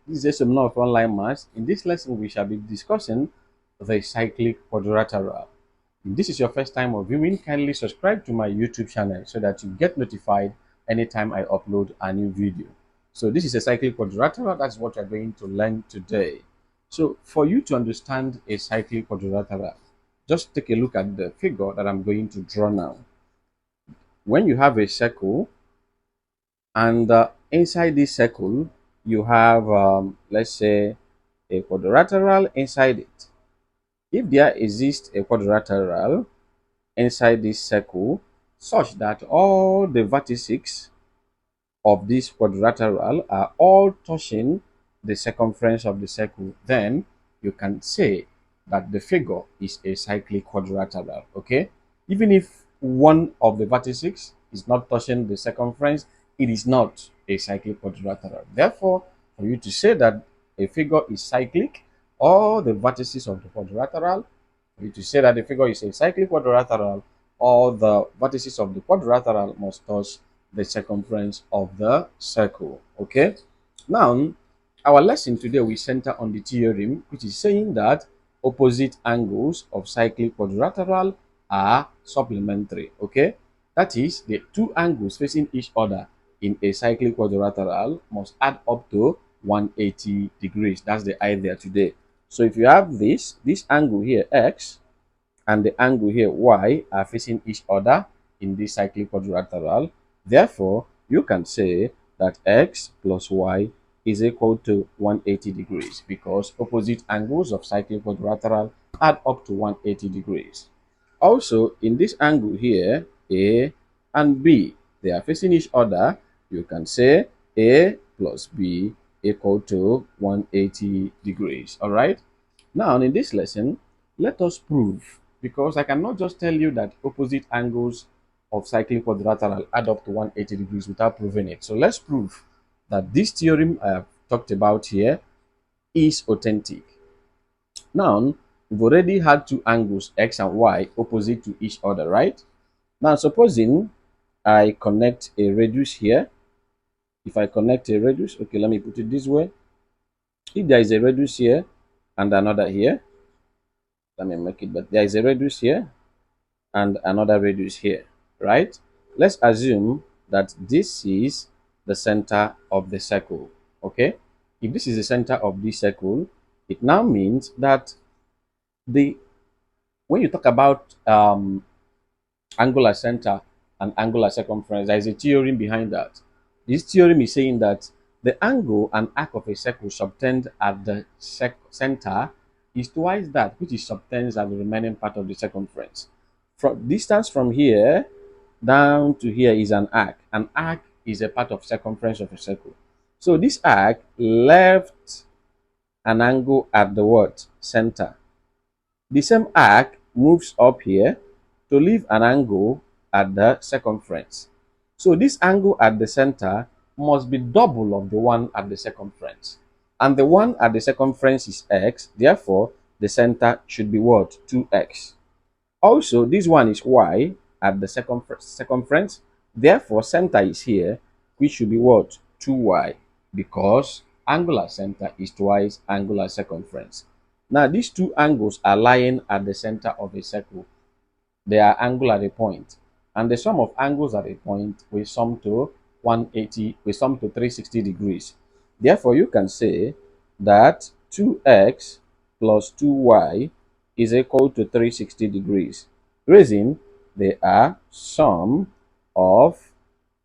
This is a seminar of online maths. In this lesson, we shall be discussing the cyclic quadrilateral. If this is your first time of viewing, kindly subscribe to my YouTube channel so that you get notified anytime I upload a new video. So this is a cyclic quadrilateral. That's what we're going to learn today. So for you to understand a cyclic quadrilateral, just take a look at the figure that I'm going to draw now. When you have a circle, and inside this circle you have let's say a quadrilateral inside it. If there exists a quadrilateral inside this circle such that all the vertices of this quadrilateral are all touching the circumference of the circle, then you can say that the figure is a cyclic quadrilateral. Okay, even if one of the vertices is not touching the circumference, it is not a cyclic quadrilateral. Therefore, for you to say that a figure is cyclic, all the vertices of the quadrilateral, for you to say that the figure is a cyclic quadrilateral, all the vertices of the quadrilateral must touch the circumference of the circle. Okay, now our lesson today will center on the theorem which is saying that opposite angles of cyclic quadrilateral are supplementary. Okay, that is, the two angles facing each other in a cyclic quadrilateral must add up to 180 degrees. That's the idea today. So if you have this angle here x and the angle here y are facing each other in this cyclic quadrilateral, therefore you can say that x plus y is equal to 180 degrees because opposite angles of cyclic quadrilateral add up to 180 degrees. Also, in this angle here, a and b, they are facing each other. You can say a plus b equal to 180 degrees. All right. Now, in this lesson, let us prove, because I cannot just tell you that opposite angles of cyclic quadrilateral add up to 180 degrees without proving it. So let's prove that this theorem I have talked about here is authentic. Now, we've already had two angles, x and y, opposite to each other, right? Now, supposing I connect a radius here. If I connect a radius, okay, let me put it this way. If there is a radius here and another here, let me make it, but there is a radius here and another radius here, right? Let's assume that this is the center of the circle. Okay, if this is the center of this circle, it now means that the when you talk about angular center and angular circumference, there is a theorem behind that. This theorem is saying that the angle and arc of a circle subtend at the center is twice that which is subtends at the remaining part of the circumference. From distance from here down to here is an arc. An arc is a part of circumference of a circle. So this arc left an angle at the what? Center. The same arc moves up here to leave an angle at the circumference. So this angle at the center must be double of the one at the circumference. And the one at the circumference is x, therefore the center should be what? 2x. Also, this one is y at the circumference, therefore center is here, which should be what? 2y, because angular center is twice angular circumference. Now, these two angles are lying at the center of a circle. They are angular at a point, and the sum of angles at a point will sum to 180, will sum to 360 degrees. Therefore, you can say that 2x plus 2y is equal to 360 degrees. Reason, they are sum of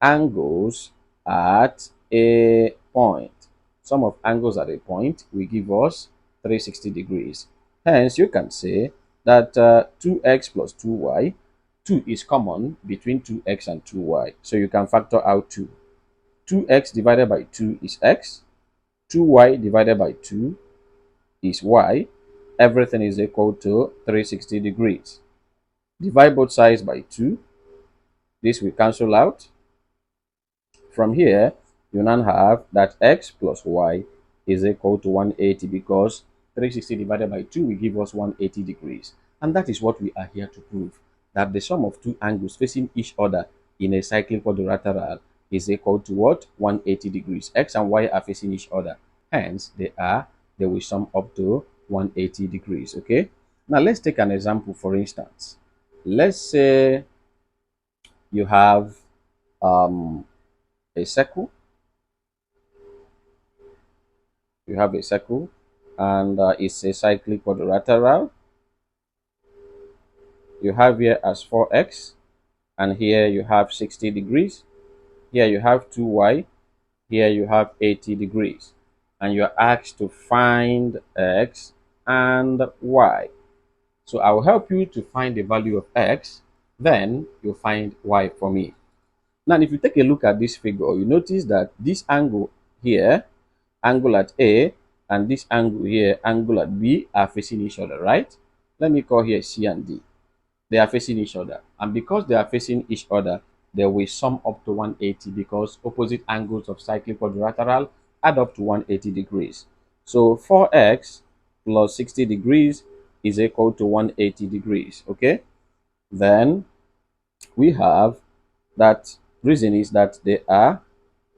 angles at a point. Sum of angles at a point will give us 360 degrees. Hence, you can say that 2x plus 2y, 2 is common between 2x and 2y. So you can factor out 2. 2x divided by 2 is x. 2y divided by 2 is y. Everything is equal to 360 degrees. Divide both sides by 2. This will cancel out. From here, you now have that x plus y is equal to 180 because 360 divided by 2 will give us 180 degrees. And that is what we are here to prove, that the sum of two angles facing each other in a cyclic quadrilateral is equal to what? 180 degrees. X and y are facing each other. Hence, they will sum up to 180 degrees. Okay. Now let's take an example. For instance, let's say you have um, a circle. You have a circle, and it's a cyclic quadrilateral. You have here as 4x, and here you have 60 degrees. Here you have 2y. Here you have 80 degrees, and you're asked to find x and y. So I will help you to find the value of x, then you'll find y for me. Now, if you take a look at this figure, you notice that this angle here, angle at A, and this angle here, angle at B, are facing each other, right? Let me call here C and D. They are facing each other. And because they are facing each other, they will sum up to 180 because opposite angles of cyclic quadrilateral add up to 180 degrees. So 4x plus 60 degrees is equal to 180 degrees. Okay. Then we have that reason is that they are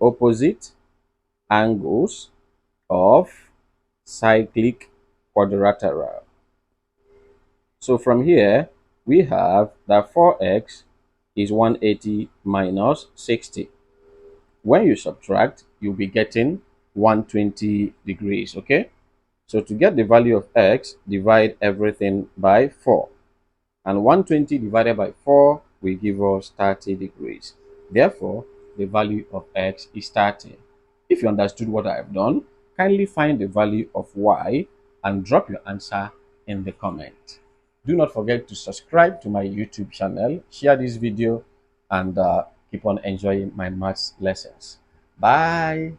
opposite angles of cyclic quadrilateral. So from here, we have that 4x is 180 minus 60. When you subtract, you'll be getting 120 degrees, okay? So to get the value of x, divide everything by 4. And 120 divided by 4 will give us 30 degrees. Therefore, the value of x is 30. If you understood what I have done, kindly find the value of y and drop your answer in the comment. Do not forget to subscribe to my YouTube channel, share this video, and keep on enjoying my maths lessons. Bye.